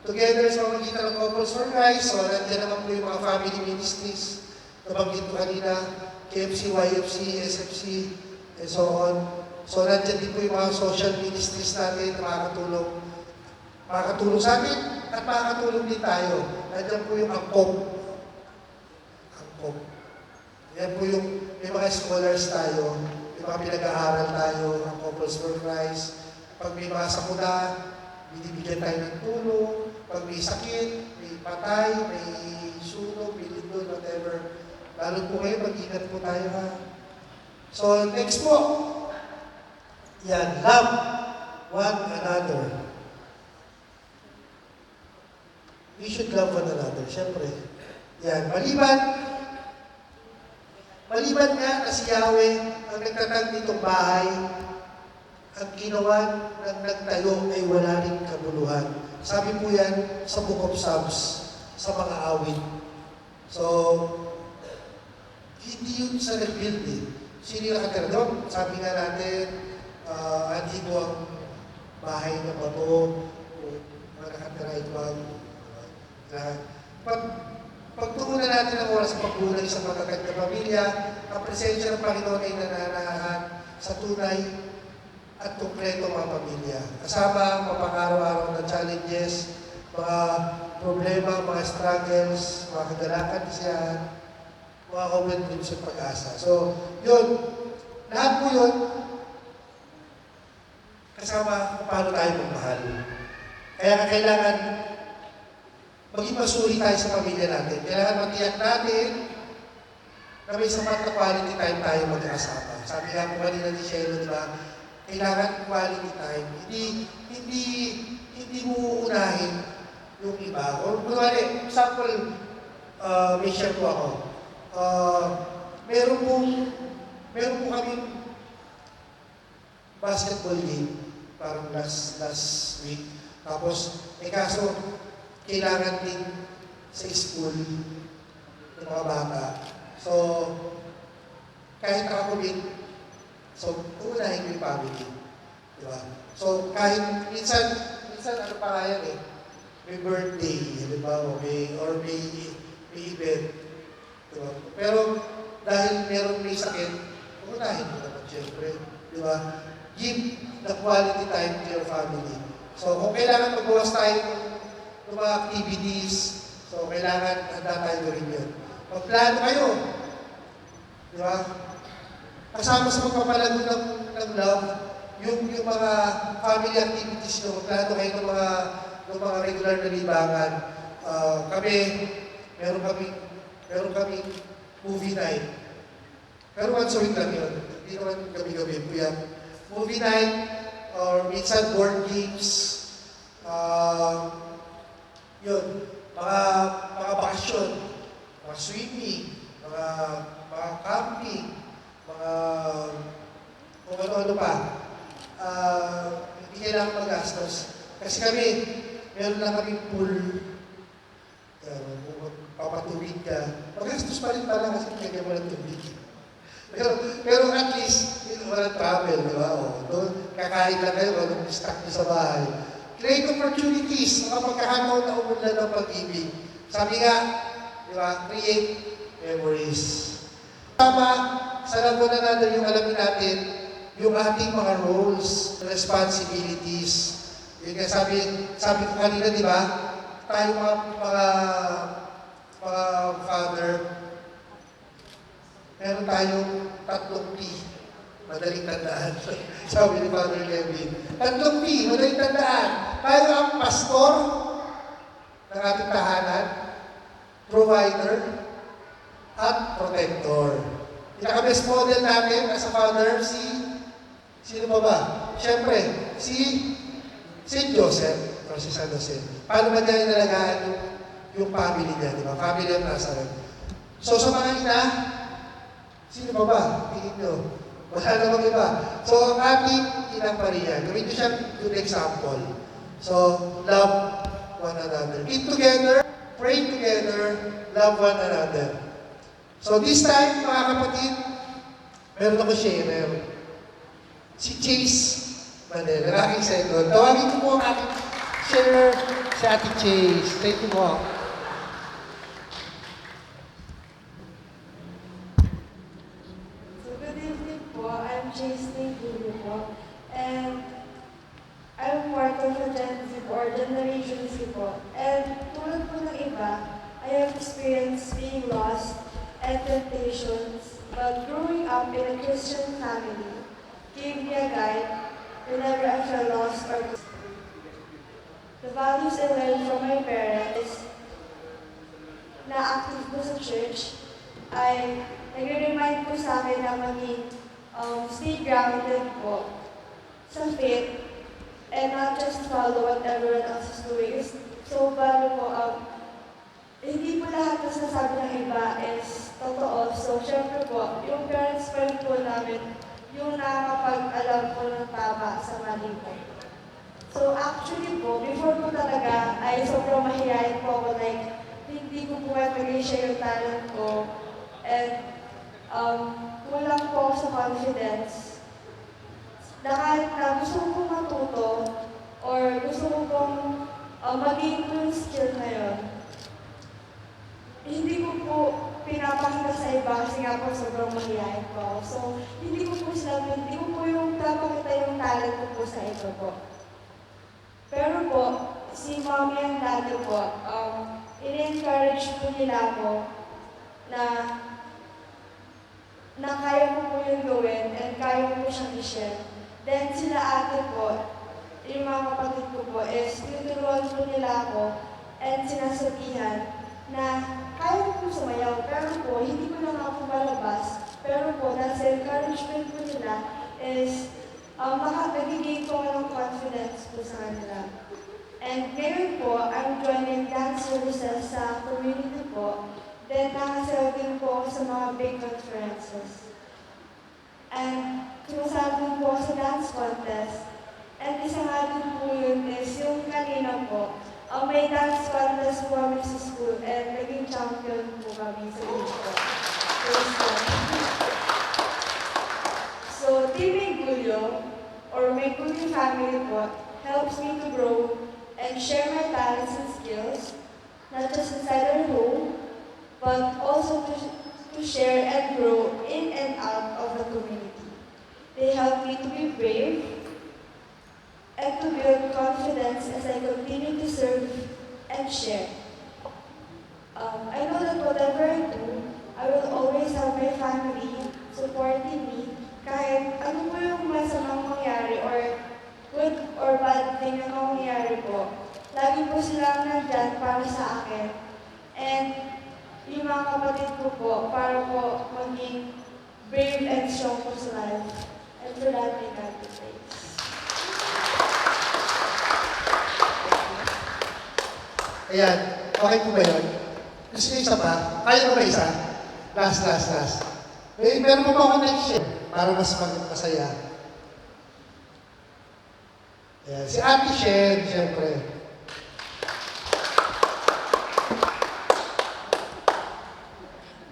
Together sa pamagitan ng Couples for Christ, so nandiyan naman po yung mga family ministries. Nabanggit ko kanina, KFC, YFC, SFC, and so on. So nandiyan din po yung mga social ministries natin na makakatulong sa atin at makakatulong din tayo. Nandiyan po yung angkop. Yan po yung may mga scholars tayo, may mga pinag-aaral tayo ng Couples for Christ. Pag may mga sakuna, binibigyan tayo ng tulong. Pag may sakit, may patay, may sunog, may lindol, whatever. Lalo po kayo, mag-ingat po tayo ha. So, next po. Yan, love one another. We should love one another, syempre. Yan, maliban nga na si Yahweh ang nagtatag nitong bahay, ang ginawa ng nagtayo ay wala ring kabuluhan. Sabi po yan sa Book of Psalms, sa mga awit. So, hindi yun sa nag-build eh. Sino yung nakatira doon? Sabi nga natin, anhigo ang bahay ng bato, mga nakatira ito ang pagtuunan natin ang oras sa pagbuhay ng isang matatag na pamilya, ang presensya ng Panginoon ay nananahan sa tunay at konkreto mga pamilya. Kasama ang mapang-araw-araw na challenges, mga problema, mga struggles, mga kagalakan siya, mga hopeless dreams at pag-asa. So, yun. Lahat po yun, kasama kung paano tayo magmahal. Kaya kailangan maging masuri tayo sa pamilya natin. Kailangan matiyak natin na may sapat na quality time tayo mag-asama. Sabi nga po kanina ni Shelo, di ba? Kailangan quality time. Hindi mo uunahin yung iba. O kunwari, example, may share po ako. Meron po kami basketball game parang last week. Tapos, kaso, kailangan din sa school ng mga bata. So, kahit nakakulit, so, uunahin ko yung family. Diba? So, kahit minsan ano pa nga yan eh, may birthday, diba? Or may event. Diba? Pero dahil meron may sakit, unahin mo naman siyempre. Diba? Give the quality time to your family. So kung kailangan magbawas tayo ng mga activities, so kailangan handa tayo rin yun. Magplano kayo. Diba? Kasama sa pagpapalago ng love, yung mga family activities nyo, magplano kayo ng mga regular na libangan. Meron kami movie night. Pero once a week lang yun. Hindi naman gabi-gabi. Kaya movie night, or minsan board games, yun, mga bakasyon, mga swimming, mga camping, mga kung ano-ano pa. Hindi kailangan magastos. Kasi kami, meron lang kami pool. Kung papatubig ka, magastos pa rin pala kasi kanya mo ng tubig. Pero at least, walang travel, di ba? Doon, kakain lang kayo, walang stock nyo sa bahay. Create opportunities, makapagkahanaw na umunlan ng pag-ibig. Sabi nga, di ba, create memories. Tama, sa lagunan natin yung alamin natin, yung ating mga roles, responsibilities. Yun nga sabi ko kanina, di ba? Tayo mga father, meron tayong 3 P. Madaling tandaan. Sabi ni Father Kevin. 3 P, madaling tandaan. Tayo ang pastor ng ating tahanan, provider, at protector. Pinaka-best model natin as a father, sino pa ba? Siyempre, si Joseph o si San Jose. Paano ba niya inalagaan yung family niya, di ba? Family of Nazareth. So sa mga ina, sino pa ba? Tingin nyo. Wala namang iba. So ang ating Inang Maria, gawin nyo siyang good example. So, love one another. Eat together, pray together, love one another. So this time, mga kapatid, meron ako share. Si Chase Manel, ang aking second. Tawagin ko po ang aking share si Ate Chase. Thank you po. So good evening po. I'm Chase Tinggulo po. And I'm part of the Gen Z or Generation Z po. And tulad po ng iba, I have experienced being lost and temptations, but growing up in a Christian family gave me a guide whenever I felt lost or the values I learned from my parents is na active po sa church ay nagre-remind po sa akin na maging stay grounded po sa faith and not just follow what everyone else is doing. So, paano po, hindi po lahat na sinasabi ng iba is totoo. So, syempre po, yung parents pa rin po namin, yung nakakapag-alam po ng tama sa mali po. So, actually po, before po talaga, ay sobrang mahihayin po ako, like, hindi ko po mag-share yung talent ko, and kulang po ako sa confidence. Na kahit na gusto ko pong matuto, or gusto ko pong maging po yung skill na yun, hindi ko po pinapakita sa iba kasi nga po sobrang mahihayin po ako. So, hindi ko po yung pinapakita yung talent ko po sa iba po. Pero po, si mommy and daddy po, in-encourage po nila ako na kaya ko po yung gawin and kaya ko po siyang i-share. Then sila ate po, yung mga kapatid ko po, is tinuturuan po nila ako and sinasabihan na kaya ko po sumayaw, pero po, hindi ko lang ako malabas. Pero po, dahil sa encouragement po nila is nagiging po ng confidence po sa kanila. And ngayon po, I'm joining dance services sa community po. Then nakasal din po ako sa mga big conferences. And sumasali din po ako sa dance contest. And isa nga din po yun is yung kanina po, may dance contest po kami sa school and naging champion po kami sa age po. So, Team Maygulyo, or Maygulyo family po, helps me to grow and share my talents and skills, not just inside our home, but also to to share and grow in and out of the community. They help me to be brave and to build confidence as I continue to serve and share. I know that whatever I do, I will always have my family supporting me kahit ano po yung masamang mangyari or good or bad thing na mangyari po. Lagi po silang nandyan para sa akin. And yung mga kapatid ko po, para po maging brave and strong po sa life. And for that, I got to praise. Ayan, okay po ba yun? Gusto niyo isa pa? Kaya mo ba isa? Last. Meron pa ba ako next share para mas masaya? Ayan, si Ate Shen, siyempre.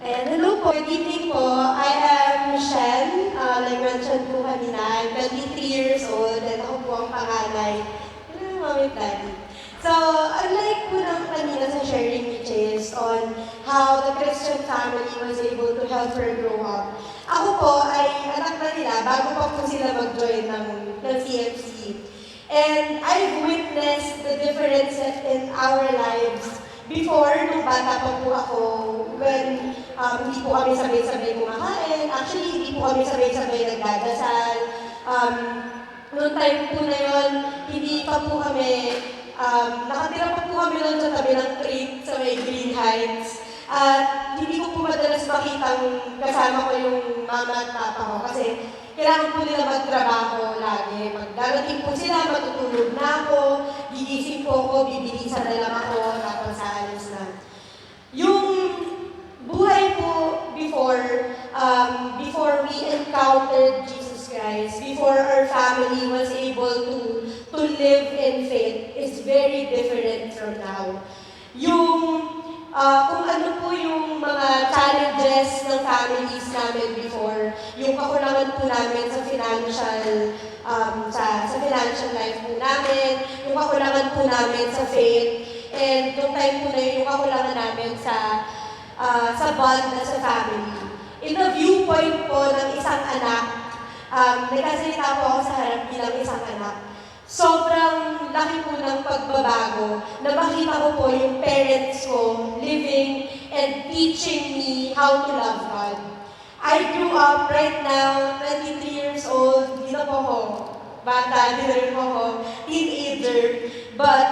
And hello po, good evening po. I am Shen. Like mentioned po kanina, I'm 23 years old and ako po ang panganay. Yun ang mami daddy. So, unlike po ng kanina sa sharing ni Chase on how the Christian family was able to help her grow up, ako po ay anak na nila bago pa po sila mag-join ng CFC. And I've witnessed the difference in our lives before, nung bata pa po ako, when hindi po kami sabay-sabay kumakain. Actually, hindi po kami sabay-sabay nagdadasal. Noong time po na yun, hindi pa po kami, nakatira pa po kami doon sa tabi ng creek sa may Green Heights. At hindi ko po madalas makitang kasama ko yung mama at papa ko kasi kailangan po nila magtrabaho lagi. Magdarating po sila, matutulog na ako, gigising po ako, bibilisan na lang ako, tapos aalis na. Yung buhay po before we encountered Jesus Christ, before our family was able to live in faith, is very different from now. Kung ano po yung mga challenges ng families namin before, yung kakulangan po namin sa financial life po namin, yung kakulangan po namin sa faith, and yung time po na yun, yung kakulangan namin sa bond sa family. In the viewpoint po ng isang anak, nagkasalita po ako sa harap bilang isang anak. Sobrang laki po ng pagbabago na makita ko po yung parents ko living and teaching me how to love God. I grew up right now, 23 years old, hindi na po ako bata, hindi na rin po ako teenager. But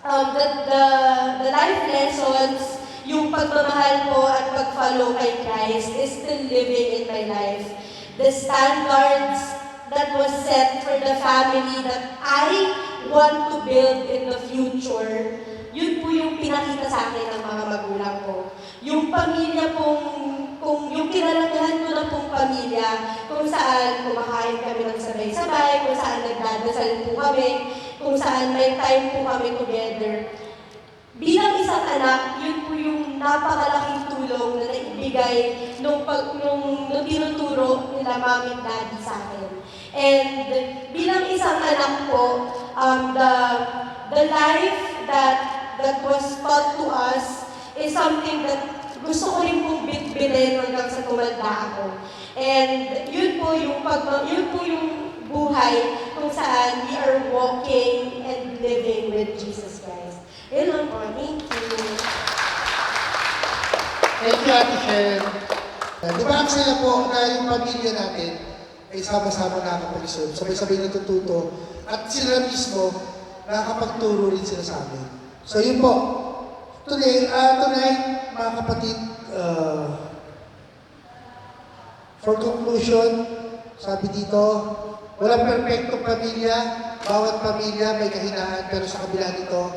the life lessons, yung pagmamahal po at pag-follow kay Christ is still living in my life. The standards that was set for the family that I want to build in the future, yun po yung pinakita sa akin ng mga magulang ko. Yung pamilya yung kinalagahan ko na pong pamilya, kung saan kumakain kami ng sabay-sabay, kung saan nagdadasal po kami, kung saan may time po kami together. Bilang isang anak, yun po yung napakalaking tulong na naibigay nung tinuturo nila mami at daddy sa akin. And bilang isang anak po, the life that was taught to us is something that gusto ko rin pong bitbitin hanggang sa tumanda ako. And yun po yung buhay kung saan we are walking and living with Jesus Christ. Yun lang po. Thank you. Thank you, Ate Shen. Di ba ang saya po na yung pamilya natin ay sama-sama nakakapag-serve, sabay-sabay natututo, at sila mismo nakakapagturo rin sila sa amin. So yun po. Tonight, mga kapatid, for conclusion, sabi dito, walang perfectong pamilya, bawat pamilya may kahinaan, pero sa kabila nito,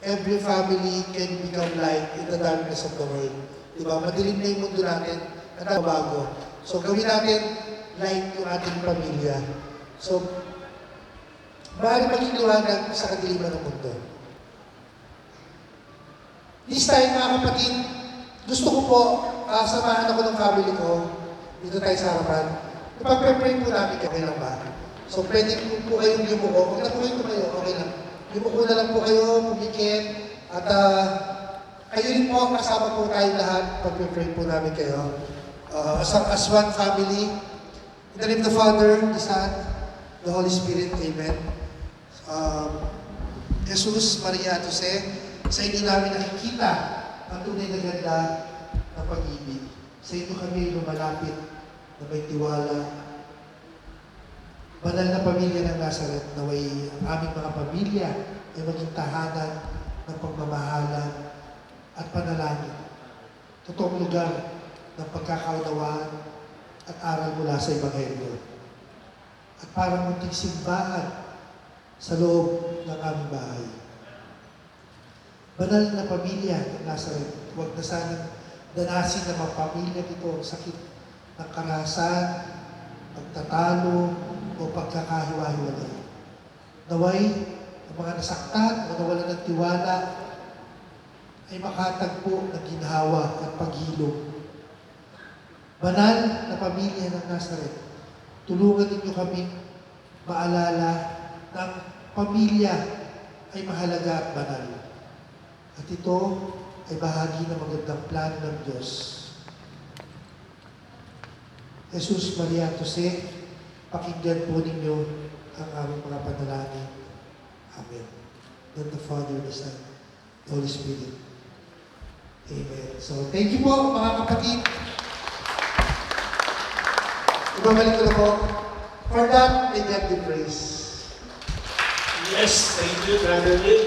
every family can become light in the darkness of the world. Diba? Madilim na yung mundo natin at bago. So gawin natin light yung ating pamilya. So, maaari maging liwanag sa kadiliman ng mundo. This time, mga kapatid, gusto ko po, samahan ako ng family ko, dito tayo sa harapan. Ipag-pray po namin, okay lang ba? So, pwede po kayong yumuko. Huwag na po kayo tumayo, okay lang. Yumuko na lang po kayo, pumikit, at Kayo rin po, kasama po tayo lahat. Pag-pray po namin kayo. As one family. In the name of the Father, the Son, the Holy Spirit. Amen. Jesus, Maria at Jose, sa inyo namin nakikita ang tunay na ganda ng pag-ibig. Sa inyo kami lumalapit na may tiwala. Banal na pamilya ng Nazareth, naway ang aming mga pamilya ay maging tahanan ng pagmamahalan at panalangin. Totoong lugar ng pagkakaunawaan at aral mula sa Ebanghelyo. At parang munting simbahan sa loob ng aming bahay. Banal na pamilya ng Nazareth, huwag na sanang danasin ng mga pamilya ito ang sakit ng karahasan, pagtatalo, o pagkakahiwa-hiwalay. Naway, ang mga nasaktan o nawalan ng tiwala ay makatagpo ng ginhawa at paghilom. Banal na pamilya ng Nazareth, tulungan ninyo kami maalala ng pamilya ay mahalaga at banal. At ito ay bahagi ng magandang plano ng Diyos. Jesus, Maria at Jose, pakinggan po ninyo ang aming mga panalangin. Amen. In the Father, the Son, the Holy Spirit. Amen. So, thank you po mga kapatid. Ibabalik ko na po. For that, may God be praise. Yes, thank you, Brother Will.